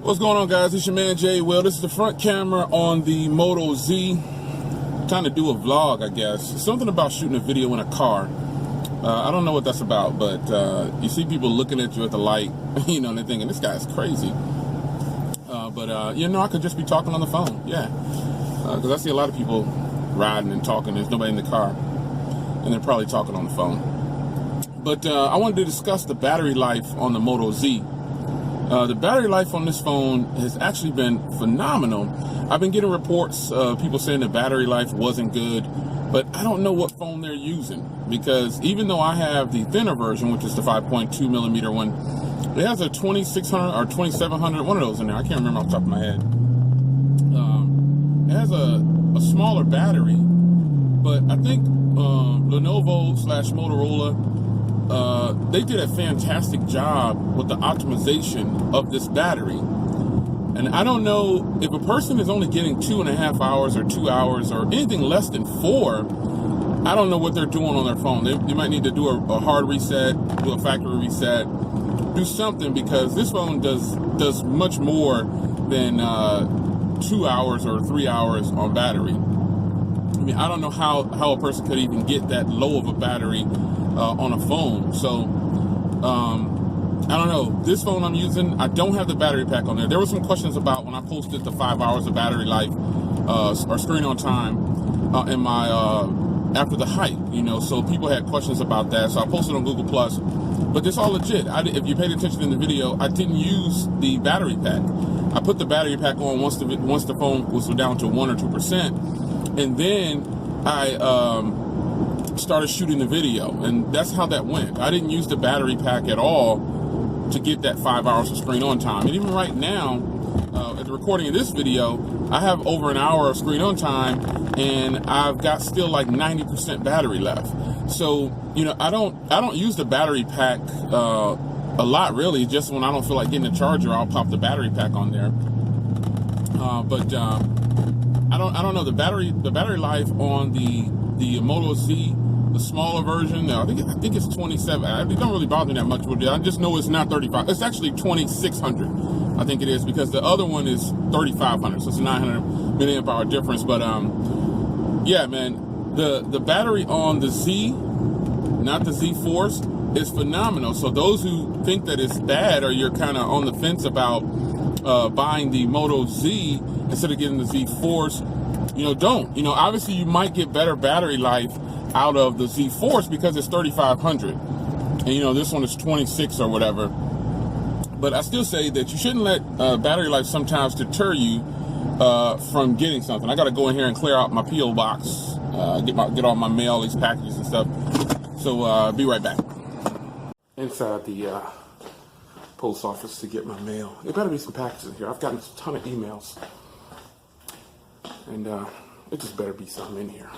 What's going on, guys? It's your man Jay Will. This is the front camera on the Moto Z. Trying to do a vlog, I guess. It's something about shooting a video in a car. I don't know what that's about, but you see people looking at you at the light, you know, and they're thinking, this guy's crazy. You know, I could just be talking on the phone, yeah. Because I see a lot of people riding and talking. There's nobody in the car, and they're probably talking on the phone. But I wanted to discuss the battery life on the Moto Z. The battery life on this phone has actually been phenomenal. I've been getting reports of people saying the battery life wasn't good, but I don't know what phone they're using, because even though I have the thinner version, which is the 5.2 millimeter one, it has a 2600 or 2700, one of those in there. I can't remember off the top of my head. It has a smaller battery, but I think Lenovo/Motorola, they did a fantastic job with the optimization of this battery. And I don't know if a person is only getting 2.5 hours or 2 hours or anything less than 4. I don't know what they're doing on their phone. They might need to do a hard reset, do a factory reset, do something, because this phone does much more than 2 hours or 3 hours on battery. I mean, I don't know how a person could even get that low of a battery on a phone. So I don't know. This phone I'm using, I don't have the battery pack on there. There were some questions about when I posted the 5 hours of battery life or screen on time in my after the hike, you know, so people had questions about that. So I posted on Google Plus, but it's all legit. If you paid attention in the video, I didn't use the battery pack. I put the battery pack on once the phone was down to 1 or 2%, and then I started shooting the video, and that's how that went. I didn't use the battery pack at all to get that 5 hours of screen on time. And even right now, at the recording of this video, I have over an hour of screen on time, and I've got still like 90% battery left. So, you know, I don't use the battery pack a lot, really. Just when I don't feel like getting a charger, I'll pop the battery pack on there. I don't know, the battery life on the Moto Z, the smaller version, I think it's 27. It don't really bother me that much with it. I just know it's not 35. It's actually 2600. I think it is, because the other one is 3500. So it's a 900 milliamp hour difference. But yeah, man, the battery on the Z, not the Z Force, is phenomenal. So those who think that it's bad, or you're kind of on the fence about buying the Moto Z instead of getting the Z Force, you know, don't. You know, obviously you might get better battery life out of the Z Force because it's 3500, and you know, this one is 26 or whatever. But I still say that you shouldn't let battery life sometimes deter you from getting something. I got to go in here and clear out my P.O. box, get all my mail, these packages and stuff. So be right back. Inside the post office to get my mail. There better be some packages in here. I've gotten a ton of emails, and it just better be something in here.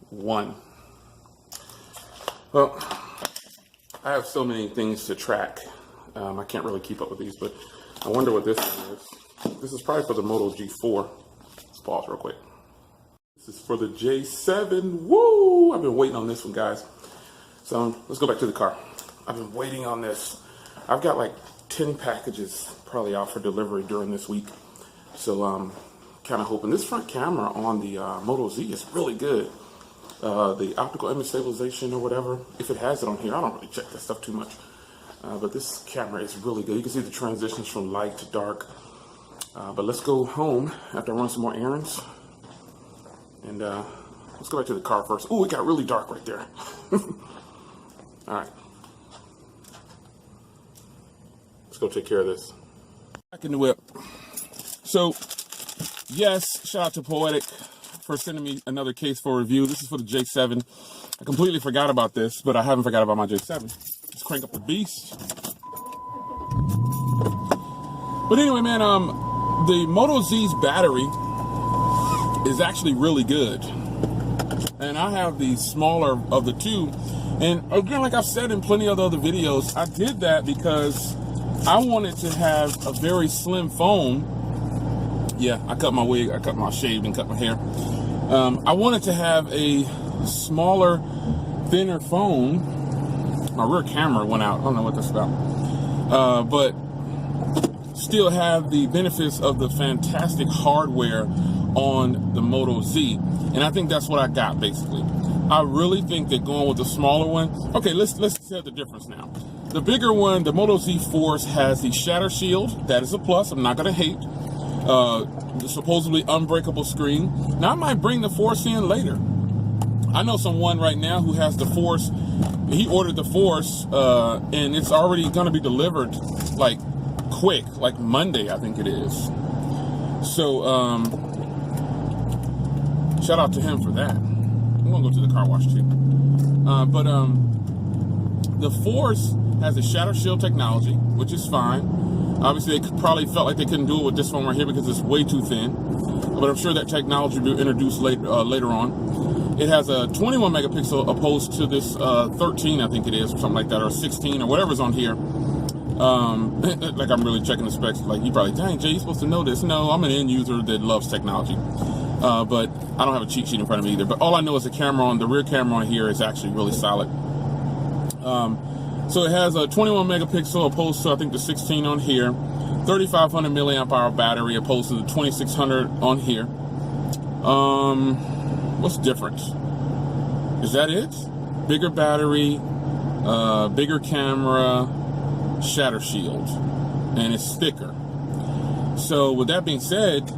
One. Well, I have so many things to track. I can't really keep up with these, but I wonder what this one is. This is probably for the Moto G Force. Let's pause real quick. This is for the J7. Woo! I've been waiting on this one, guys. So let's go back to the car. I've been waiting on this. I've got like 10 packages probably out for delivery during this week. So kind of hoping. This front camera on the Moto Z is really good. The optical image stabilization or whatever, if it has it on here, I don't really check that stuff too much. But this camera is really good. You can see the transitions from light to dark. But let's go home after I run some more errands. And let's go back to the car first. Oh, it got really dark right there. All right. Let's go take care of this. Back in the whip. So, yes, shout out to Poetic for sending me another case for review. This is for the J7. I completely forgot about this, but I haven't forgot about my J7. Let's crank up the beast. But anyway, man, the Moto Z's battery is actually really good. And I have the smaller of the two. And again, like I've said in plenty of the other videos, I did that because I wanted to have a very slim phone. Yeah, I cut my wig, I cut my shaved and cut my hair. I wanted to have a smaller, thinner phone. My rear camera went out. I don't know what that's about. But still have the benefits of the fantastic hardware on the Moto Z. And I think that's what I got, basically. I really think that going with the smaller one, okay, let's tell the difference now. The bigger one, the Moto G Force, has the shatter shield. That is a plus. I'm not going to hate. The supposedly unbreakable screen. Now, I might bring the Force in later. I know someone right now who has the Force. He ordered the Force, and it's already going to be delivered, like, quick, like Monday, I think it is. So, shout out to him for that. I'm going to go to the car wash, too. But the Force has the shatter shield technology, which is fine. Obviously, they probably felt like they couldn't do it with this one right here because it's way too thin. But I'm sure that technology will be introduced later on. It has a 21 megapixel opposed to this 13, I think it is, or something like that, or 16, or whatever's on here. Like I'm really checking the specs. Like, you probably, dang, Jay, you're supposed to know this. No, I'm an end user that loves technology. But I don't have a cheat sheet in front of me either. But all I know is the rear camera on here is actually really solid. So it has a 21 megapixel opposed to, I think, the 16 on here. 3,500 milliamp hour battery opposed to the 2,600 on here. What's the difference? Is that it? Bigger battery, bigger camera, shatter shield, and it's thicker. So with that being said,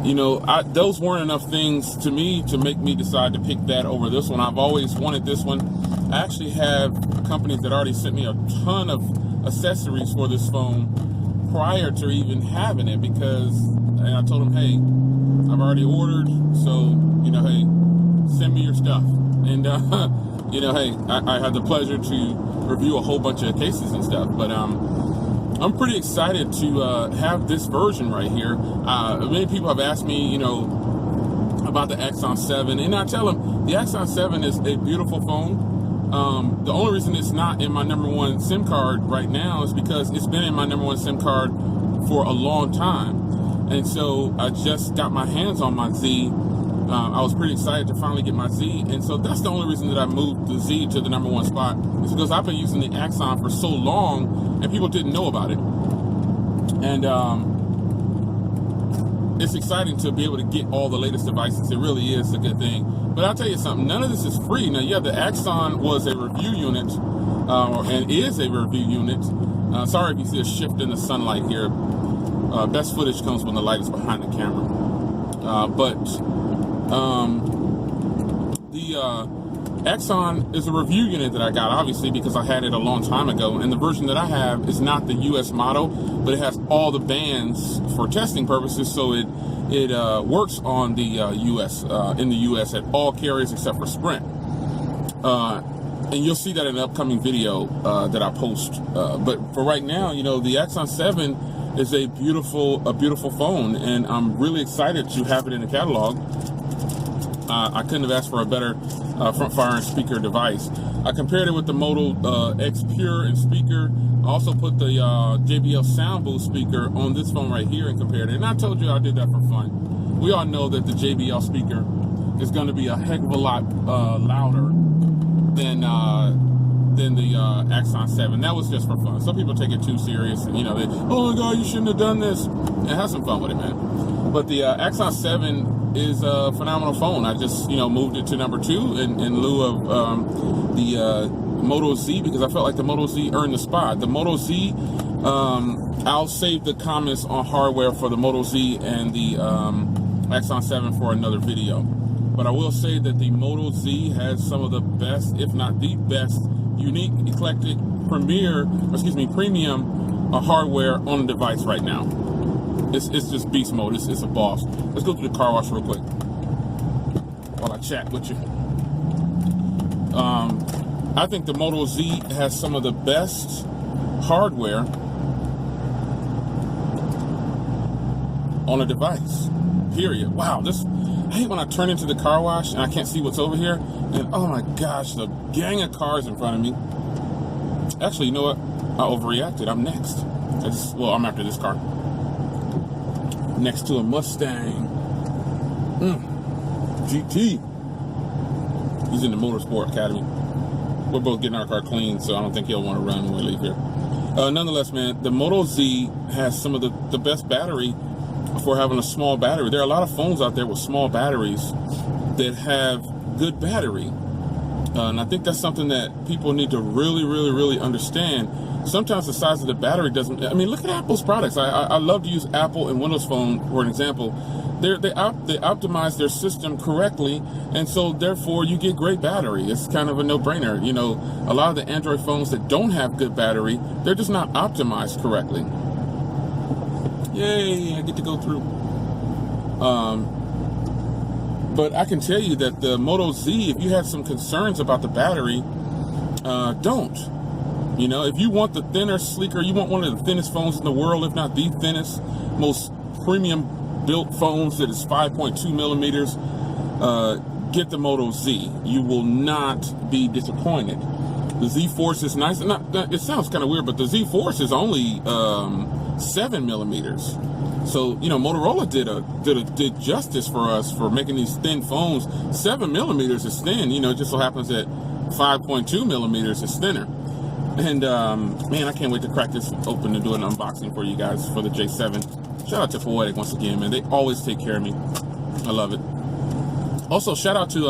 you know, those weren't enough things to me to make me decide to pick that over this one. I've always wanted this one. I actually have companies that already sent me a ton of accessories for this phone prior to even having it, and I told them, hey, I've already ordered, so, you know, hey, send me your stuff. And, you know, hey, I had the pleasure to review a whole bunch of cases and stuff, but I'm pretty excited to have this version right here. Many people have asked me, you know, about the Axon 7, and I tell them the Axon 7 is a beautiful phone. The only reason it's not in my #1 SIM card right now is because it's been in my #1 SIM card for a long time. And so I just got my hands on my Z. I was pretty excited to finally get my Z. And so that's the only reason that I moved the Z to the #1 spot, is because I've been using the Axon for so long and people didn't know about it. And it's exciting to be able to get all the latest devices. It really is a good thing. But I'll tell you something, none of this is free. Now, yeah, the Axon was a review unit, and is a review unit. Sorry if you see a shift in the sunlight here. Best footage comes when the light is behind the camera. The Axon is a review unit that I got, obviously, because I had it a long time ago. And the version that I have is not the US model, but it has all the bands for testing purposes, so it works on the in the US at all carriers except for Sprint. And you'll see that in an upcoming video that I post. But for right now, you know, the Axon 7 is a beautiful phone, and I'm really excited to have it in the catalog. I couldn't have asked for a better front-firing speaker device. I compared it with the Moto X Pure and speaker. I also put the JBL Sound Boost speaker on this phone right here and compared it. And I told you I did that for fun. We all know that the JBL speaker is going to be a heck of a lot louder than the Axon 7. That was just for fun. Some people take it too serious, and, you know, oh my God, you shouldn't have done this. And have some fun with it, man. But the Axon 7 is a phenomenal phone. I just, you know, moved it to #2 in lieu of the Moto Z, because I felt like the Moto Z earned the spot. The Moto Z, I'll save the comments on hardware for the Moto Z and the Axon 7 for another video. But I will say that the Moto Z has some of the best, if not the best, unique, eclectic, premium hardware on the device right now. It's just beast mode. It's a boss. Let's go to the car wash real quick while I chat with you. I think the Moto Z has some of the best hardware on a device, period. Wow, I hate when I turn into the car wash and I can't see what's over here, and oh my gosh, the gang of cars in front of me. Actually, you know what? I overreacted. I'm next. I'm after this car. Next to a Mustang GT. He's in the Motorsport Academy. We're both getting our car clean, so I don't think he'll want to run when we leave here. Nonetheless, man, the Moto Z has some of the best battery for having a small battery. There are a lot of phones out there with small batteries that have good battery. And I think that's something that people need to really understand. Sometimes the size of the battery doesn't, I mean, look at Apple's products. I love to use Apple and Windows Phone for an example. They optimize their system correctly, and so therefore you get great battery. It's kind of a no-brainer. You know, a lot of the Android phones that don't have good battery, they're just not optimized correctly. Yay, I get to go through. But I can tell you that the Moto Z, if you have some concerns about the battery, don't. You know, if you want the thinner, sleeker, you want one of the thinnest phones in the world, if not the thinnest, most premium built phones that is 5.2 millimeters, get the Moto Z. You will not be disappointed. The Z Force is nice. It sounds kind of weird, but the Z Force is only 7 millimeters. So, you know, Motorola did justice for us for making these thin phones. 7 millimeters is thin. You know, it just so happens that 5.2 millimeters is thinner. And man, I can't wait to crack this open and do an unboxing for you guys for the J7. Shout out to Poetic once again, man. They always take care of me. I love it. Also, shout out to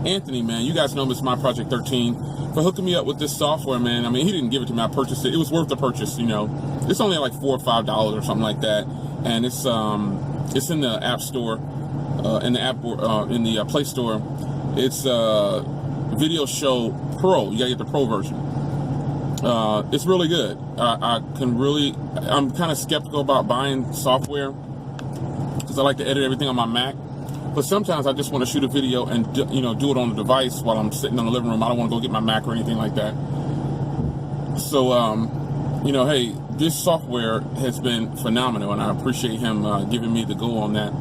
Anthony, man. You guys know Miss My Project 13 for hooking me up with this software, man. I mean, he didn't give it to me. I purchased it. It was worth the purchase, you know. It's only like $4 or $5 or something like that, and it's in the App Store, in the Play Store. It's Video Show Pro. You gotta get the Pro version. It's really good. I'm kind of skeptical about buying software because I like to edit everything on my Mac. But sometimes I just want to shoot a video and do it on the device while I'm sitting in the living room. I don't want to go get my Mac or anything like that. So, you know, hey, this software has been phenomenal, and I appreciate him giving me the go on that.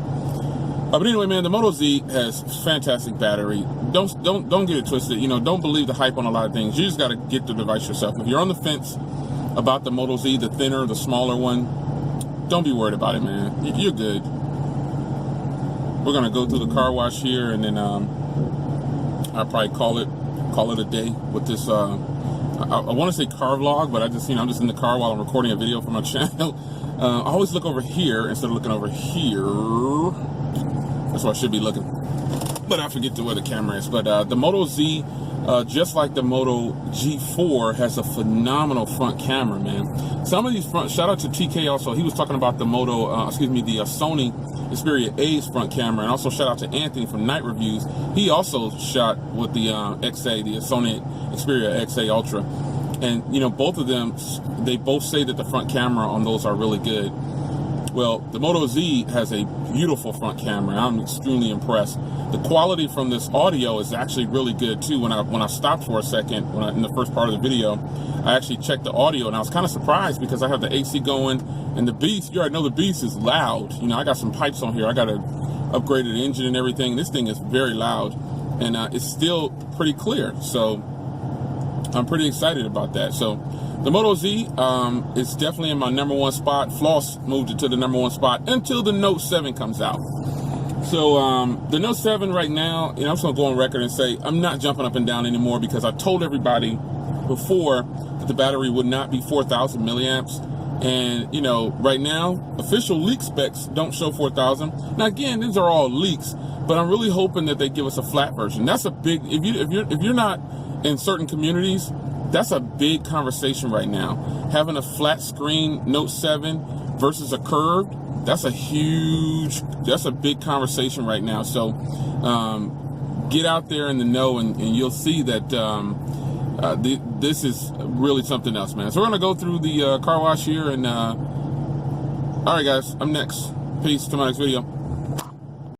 But anyway, man, the Moto Z has fantastic battery. Don't get it twisted. You know, don't believe the hype on a lot of things. You just got to get the device yourself. If you're on the fence about the Moto Z, the thinner, the smaller one, don't be worried about it, man. You're good. We're gonna go through the car wash here, and then I'll probably call it a day with this. I want to say car vlog, but I'm just in the car while I'm recording a video for my channel. I always look over here instead of looking over here. That's where I should be looking, but I forget where the camera is. But the Moto Z, just like the Moto G4, has a phenomenal front camera, man. Some of these shout out to TK also. He was talking about the the Sony Xperia A's front camera, and also shout out to Anthony from Night Reviews. He also shot with the XA, the Sony Xperia XA Ultra, and you know, both of them, they both say that the front camera on those are really good. Well, the Moto Z has a beautiful front camera. I'm extremely impressed. The quality from this audio is actually really good too. When I stopped for a second, in the first part of the video, I actually checked the audio, and I was kind of surprised because I have the AC going, and the Beast, you already know the Beast is loud. You know, I got some pipes on here. I got an upgraded engine and everything. This thing is very loud, and it's still pretty clear. So I'm pretty excited about that. So the Moto Z is definitely in my #1 spot. Floss moved it to the #1 spot until the Note 7 comes out. So the Note 7 right now, you know, I'm just gonna go on record and say I'm not jumping up and down anymore because I told everybody before that the battery would not be 4,000 milliamps. And you know, right now, official leak specs don't show 4,000. Now again, these are all leaks, but I'm really hoping that they give us a flat version. That's a big, if you're not in certain communities, that's a big conversation right now. Having a flat screen Note 7 versus a curved, that's a big conversation right now. So get out there in the know, and you'll see that this is really something else, man. So we're gonna go through the car wash here, and all right guys, I'm next. Peace to my next video.